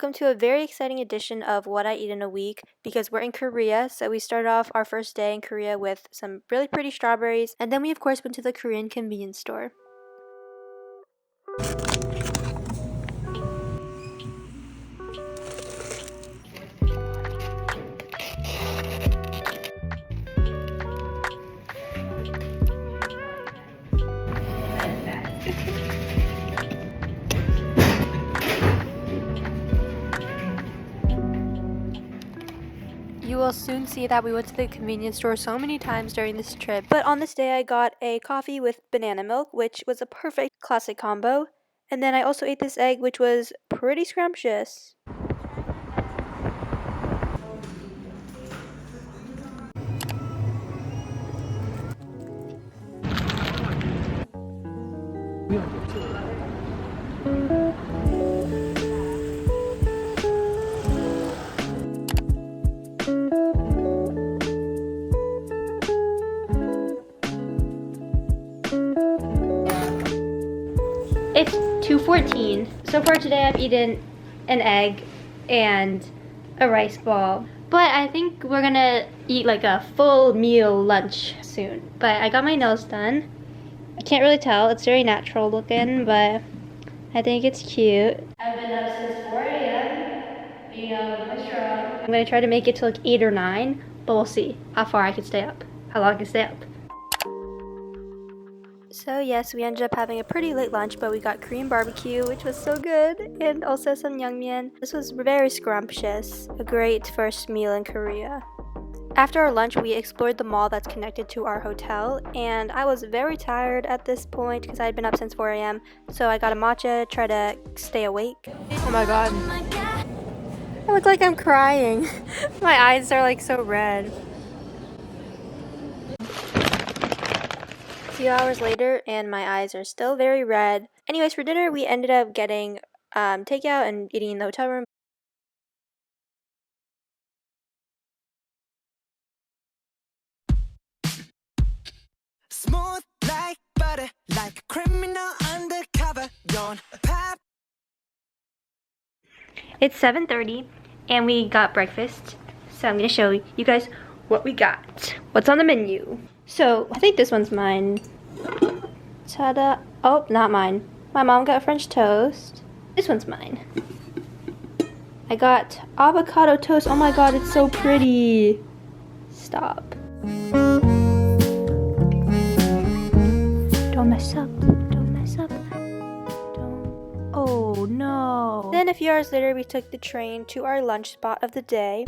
welcome to a very exciting edition of What I Eat in a Week because we're in Korea. So we started off our first day in Korea with some really pretty strawberries, and then we of course went to the Korean convenience store. You will soon see that we went to the convenience store so many times during this trip, but on this day I got a coffee with banana milk, which was a perfect classic combo, and then I also ate this egg, which was pretty scrumptious. It's 2:14. So far today I've eaten an egg and a rice ball. But I think we're gonna eat like a full meal lunch soon. But I got my nails done. I can't really tell, it's very natural looking, but I think it's cute. I've been up since 4 a.m. You know, I'm strong. I'm gonna try to make it to like 8 or 9, but we'll see how far I can stay up, how long I can stay up. So yes, we ended up having a pretty late lunch, but we got Korean barbecue, which was so good, and also some naengmyeon. This was very scrumptious, a great first meal in Korea. After our lunch, we explored the mall that's connected to our hotel, and I was very tired at this point because I had been up since 4 a.m. So I got a matcha, try to stay awake. Oh my god. I look like I'm crying. My eyes are like so red. A few hours later and my eyes are still very red. Anyways, for dinner we ended up getting takeout and eating in the hotel room. Smooth like butter, like a criminal undercover. Don't pop. It's 7:30 and we got breakfast. So I'm gonna show you guys what we got. What's on the menu. So I think this one's mine. Ta-da. Oh, not mine. My mom got French toast. This one's mine. I got avocado toast. Oh my god, it's so pretty. Stop. Don't mess up. Don't mess up. Don't. Oh no. Then a few hours later, we took the train to our lunch spot of the day.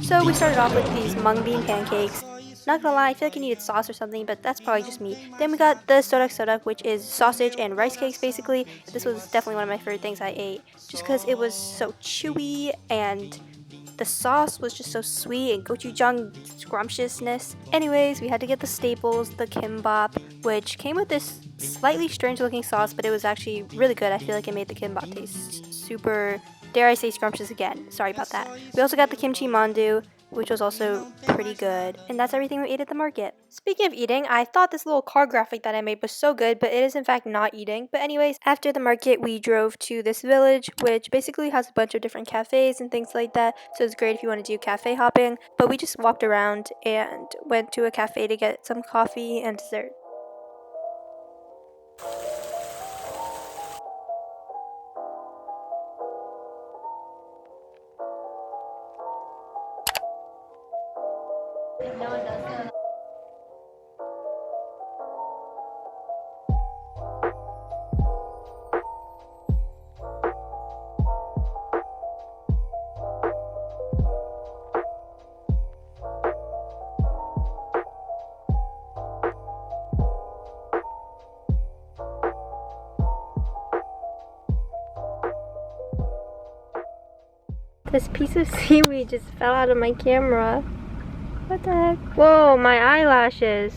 So we started off with these mung bean pancakes. Not gonna lie, I feel like I needed sauce or something, but that's probably just me. Then we got the sodak, which is sausage and rice cakes basically. This was definitely one of my favorite things I ate, just because it was so chewy and the sauce was just so sweet and gochujang scrumptiousness. Anyways, we had to get the staples, the kimbap, which came with this slightly strange looking sauce, but it was actually really good. I feel like it made the kimbap taste super, dare I say, scrumptious again. Sorry about that. We also got the kimchi mandu, which was also pretty good. And that's everything we ate at the market. Speaking of eating, I thought this little card graphic that I made was so good, but it is in fact not eating. But anyways, after the market, we drove to this village, which basically has a bunch of different cafes and things like that. So it's great if you want to do cafe hopping. But we just walked around and went to a cafe to get some coffee and dessert. This piece of seaweed just fell out of my camera. What the heck? Whoa, my eyelashes.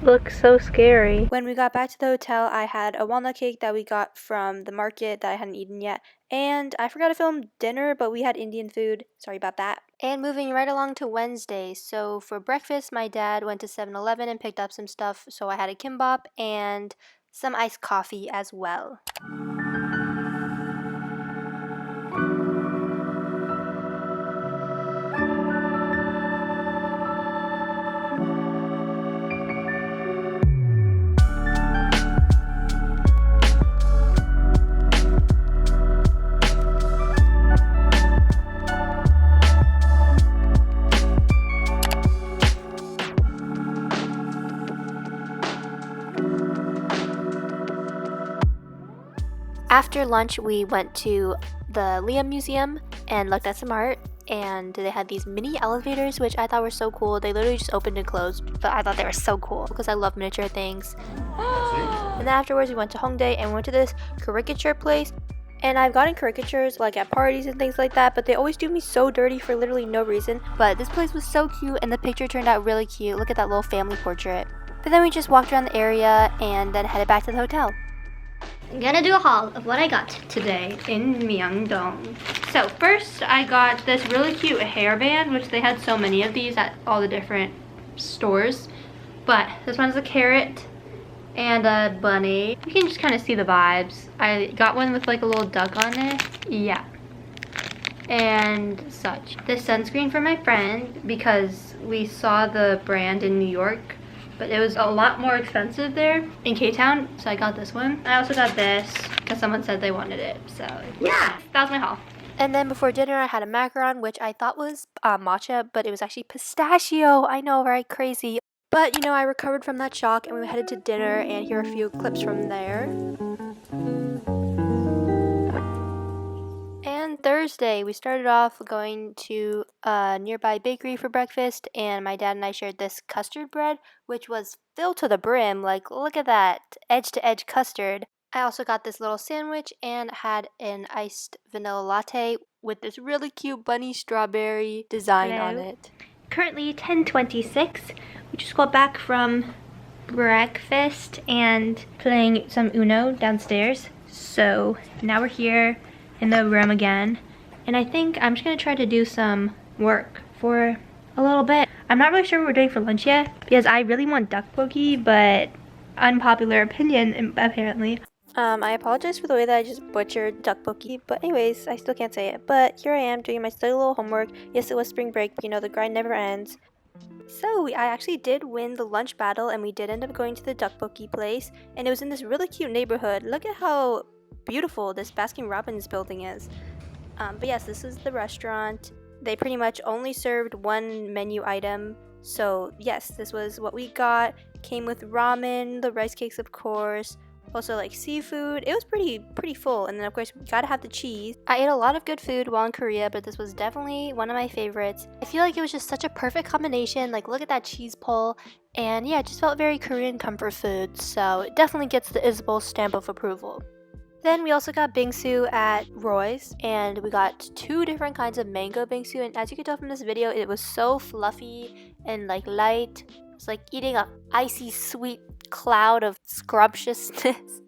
looks so scary. When we got back to the hotel, I had a walnut cake that we got from the market that I hadn't eaten yet. And I forgot to film dinner, but we had Indian food. Sorry about that. And moving right along to Wednesday. So for breakfast, my dad went to 7-Eleven and picked up some stuff. So I had a kimbap and some iced coffee as well. After lunch, we went to the Liam Museum and looked at some art, and they had these mini elevators, which I thought were so cool. They literally just opened and closed, but I thought they were so cool because I love miniature things. And then afterwards, we went to Hongdae and we went to this caricature place. And I've gotten caricatures like at parties and things like that, but they always do me so dirty for literally no reason. But this place was so cute and the picture turned out really cute. Look at that little family portrait. But then we just walked around the area and then headed back to the hotel. I'm gonna do a haul of what I got today in Myeongdong. So first I got this really cute hairband, which they had so many of these at all the different stores. But this one's a carrot and a bunny. You can just kind of see the vibes. I got one with like a little duck on it. Yeah. And such. This sunscreen for my friend because we saw the brand in New York, but it was a lot more expensive there in K-Town, so I got this one. I also got this because someone said they wanted it, so yeah, that was my haul. And then before dinner, I had a macaron, which I thought was matcha, but it was actually pistachio. I know, right? Crazy. But, you know, I recovered from that shock, and we headed to dinner, and here are a few clips from there. And Thursday, we started off going to a nearby bakery for breakfast, and my dad and I shared this custard bread, which was filled to the brim. Like, look at that edge-to-edge custard. I also got this little sandwich and had an iced vanilla latte with this really cute bunny strawberry design on it. Currently 10:26. We just got back from breakfast and playing some Uno downstairs. So now we're here in the room again. And I think I'm just gonna try to do some work for a little bit. I'm not really sure what we're doing for lunch yet because I really want tteokbokki, but unpopular opinion apparently. I apologize for the way that I just butchered tteokbokki, but anyways, I still can't say it. But here I am doing my study little homework. Yes, it was spring break, but you know, the grind never ends. So, I actually did win the lunch battle, and we did end up going to the tteokbokki place, and it was in this really cute neighborhood. Look at how beautiful this Baskin-Robbins building is. But yes, this is the restaurant. They pretty much only served one menu item, so yes, this was what we got. Came with ramen, the rice cakes of course, also like seafood. It was pretty full, and then of course we gotta have the cheese. I ate a lot of good food while in Korea, but this was definitely one of my favorites. I feel like it was just such a perfect combination. Like, look at that cheese pull, and yeah, it just felt very Korean comfort food, so it definitely gets the Isabel stamp of approval. Then we also got bingsu at Roy's, and we got 2 different kinds of mango bingsu, and as you can tell from this video, it was so fluffy and like light. It's like eating a icy sweet cloud of scrumptiousness.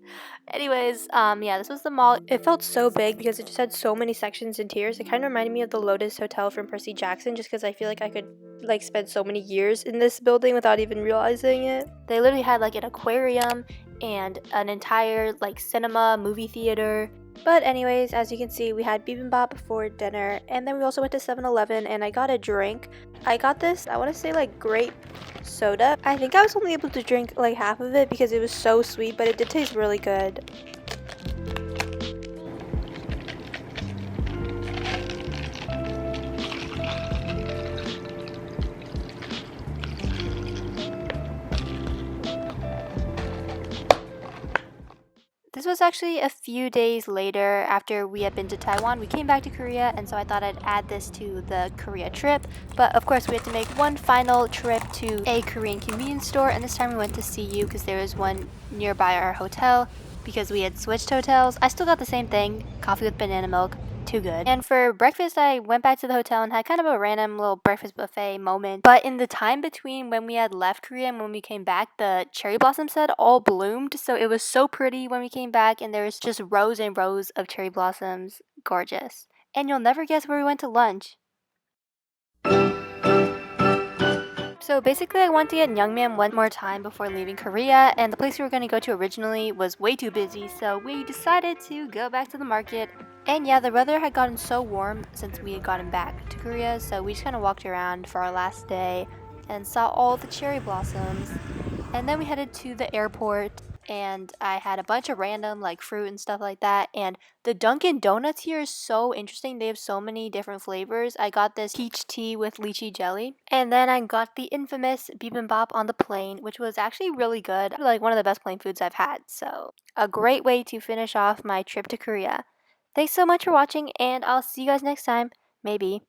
Anyways, yeah, this was the mall. It felt so big because it just had so many sections and tiers. It kind of reminded me of the Lotus Hotel from Percy Jackson, just because I feel like I could like spend so many years in this building without even realizing it. They literally had like an aquarium and an entire like cinema movie theater. But anyways, as you can see, we had bibimbap for dinner, and then we also went to 7-Eleven and I got a drink. I got this, I want to say like grape soda. I think I was only able to drink like half of it because it was so sweet, but it did taste really good. This was actually a few days later after we had been to Taiwan. We came back to Korea, and so I thought I'd add this to the Korea trip. But of course, we had to make one final trip to a Korean convenience store, and this time we went to CU because there was one nearby our hotel because we had switched hotels. I still got the same thing, coffee with banana milk. too good. And for breakfast, I went back to the hotel and had kind of a random little breakfast buffet moment. But in the time between when we had left Korea and when we came back, the cherry blossoms had all bloomed. So it was so pretty when we came back, and there was just rows and rows of cherry blossoms. Gorgeous. And you'll never guess where we went to lunch. So basically, I wanted to get Naengmyeon one more time before leaving Korea, and the place we were going to go to originally was way too busy, so we decided to go back to the market. And yeah, the weather had gotten so warm since we had gotten back to Korea, so we just kind of walked around for our last day and saw all the cherry blossoms. And then we headed to the airport, and I had a bunch of random like fruit and stuff like that. And the Dunkin' Donuts here is so interesting. They have so many different flavors. I got this peach tea with lychee jelly, and then I got the infamous bibimbap on the plane, which was actually really good. Like one of the best plane foods I've had. So a great way to finish off my trip to Korea. Thanks so much for watching, and I'll see you guys next time. Maybe.